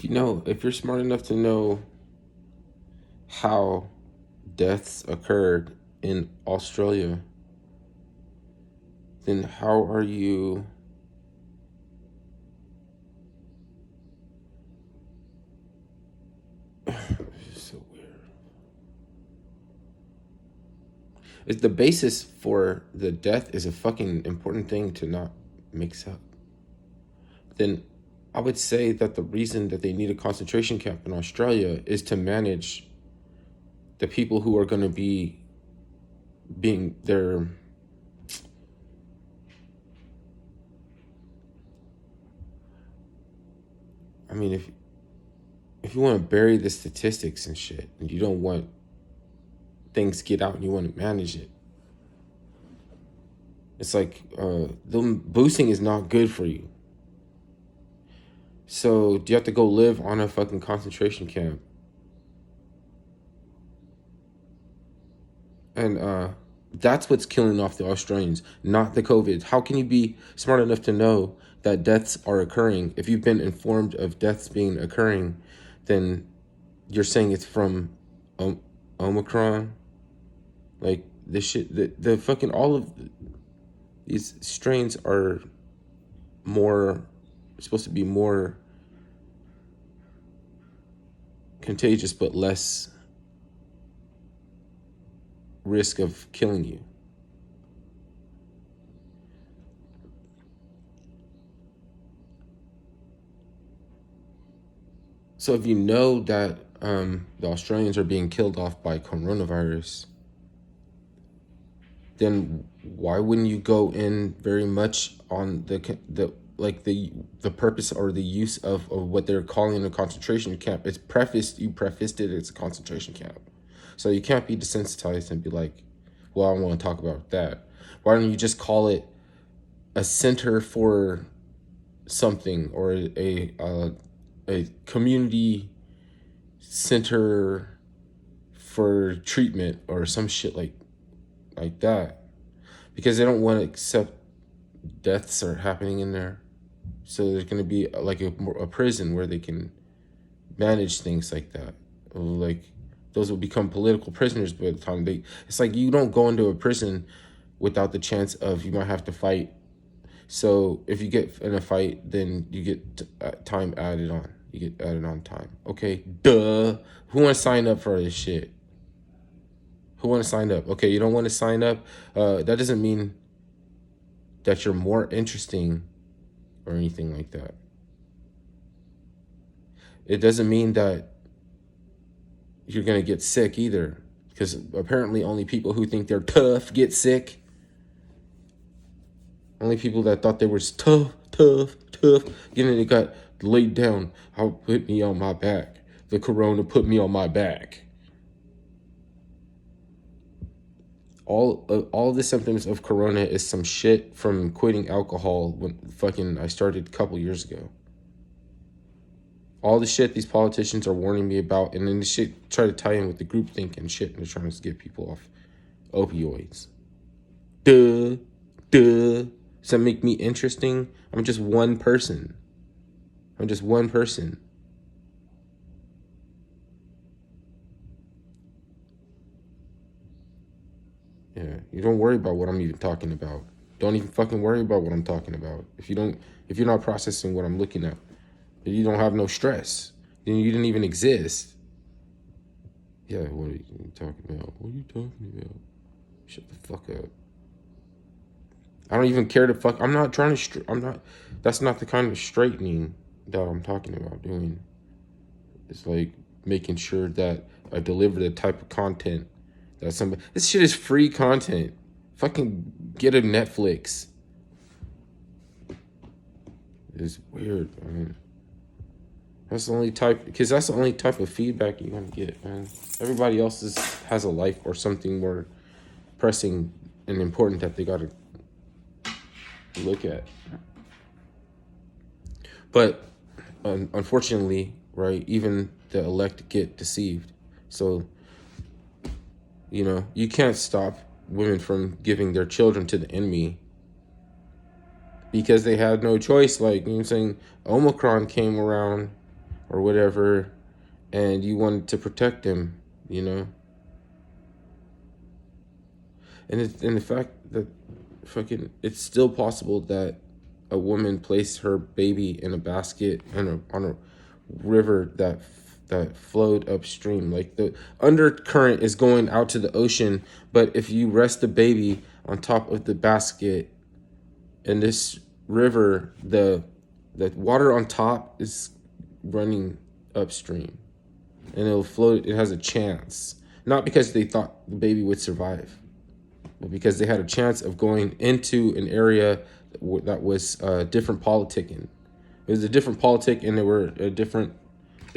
if you're smart enough to know how deaths occurred in Australia, then how are you so weird. It's the basis for the death is a fucking important thing to not mix up. Then I would say that the reason that they need a concentration camp in Australia is to manage the people who are going to be being their I mean, if you want to bury the statistics and shit, and you don't want things to get out and you want to manage it, it's like them boosting is not good for you. So do you have to go live on a fucking concentration camp? And that's what's killing off the Australians, not the COVID. How can you be smart enough to know that deaths are occurring? If you've been informed of deaths being occurring, then you're saying it's from Omicron? Like, this shit, the fucking, all of these strains are more, supposed to be more contagious, but less risk of killing you. So if you know that the Australians are being killed off by coronavirus, then why wouldn't you go in very much on the purpose or the use of what they're calling a concentration camp? You prefaced it as a concentration camp. So you can't be desensitized and be like, well, I don't want to talk about that. Why don't you just call it a center for something, or a community center for treatment or some shit like that, because they don't want to accept deaths are happening in there. So there's going to be like a prison where they can manage things like that. Like, those will become political prisoners by the time it's like, you don't go into a prison without the chance of, you might have to fight. So if you get in a fight, then you get time added on. You get added on time. Okay, duh. Who want to sign up for this shit? Who want to sign up? Okay, you don't want to sign up. That doesn't mean that you're more interesting or anything like that. It doesn't mean that you're going to get sick either, because apparently only people who think they're tough get sick. Only people that thought they were tough, they got laid down. I'll put me on my back. The corona put me on my back. All the symptoms of corona is some shit from quitting alcohol when I started a couple years ago. All the shit these politicians are warning me about, and then the shit try to tie in with the groupthink and shit, and they're trying to get people off opioids. Duh. Does that make me interesting? I'm just one person. Yeah, you don't worry about what I'm even talking about. Don't even fucking worry about what I'm talking about. If you're not processing what I'm looking at, then you don't have no stress. Then you didn't even exist. Yeah, what are you talking about? What are you talking about? Shut the fuck up. I don't even care to fuck. I'm not trying to. That's not the kind of straightening that I'm talking about doing. It's like making sure that I deliver the type of content that somebody. This shit is free content. Fucking get a Netflix. It's weird, man. That's the only type of feedback you're gonna get, man. Everybody else has a life or something more pressing and important that they gotta look at. But unfortunately, right, even the elect get deceived. So, you can't stop women from giving their children to the enemy because they had no choice. Like, you know what I'm saying? Omicron came around or whatever, and you wanted to protect them, you know. And the fact that fucking it's still possible that a woman placed her baby in a basket on a river that flowed upstream. Like the undercurrent is going out to the ocean, but if you rest the baby on top of the basket in this river, the water on top is running upstream, and it'll float. It has a chance, not because they thought the baby would survive, but because they had a chance of going into an area that was different politicking. It was a different politic, and they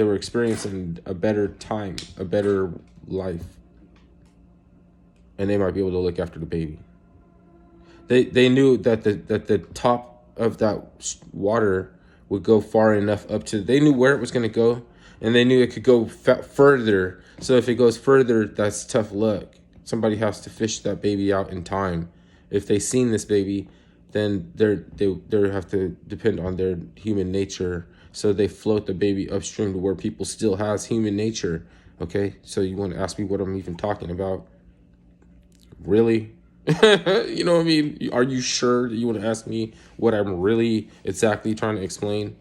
were experiencing a better time, a better life, and they might be able to look after the baby. They knew that the top of that water would go far enough up to. They knew where it was going to go, and they knew it could go further. So if it goes further, that's tough luck. Somebody has to fish that baby out in time. If they seen this baby, then they have to depend on their human nature. So they float the baby upstream to where people still has human nature. Okay, so you want to ask me what I'm even talking about? Really? You know what I mean? Are you sure that you want to ask me what I'm really exactly trying to explain?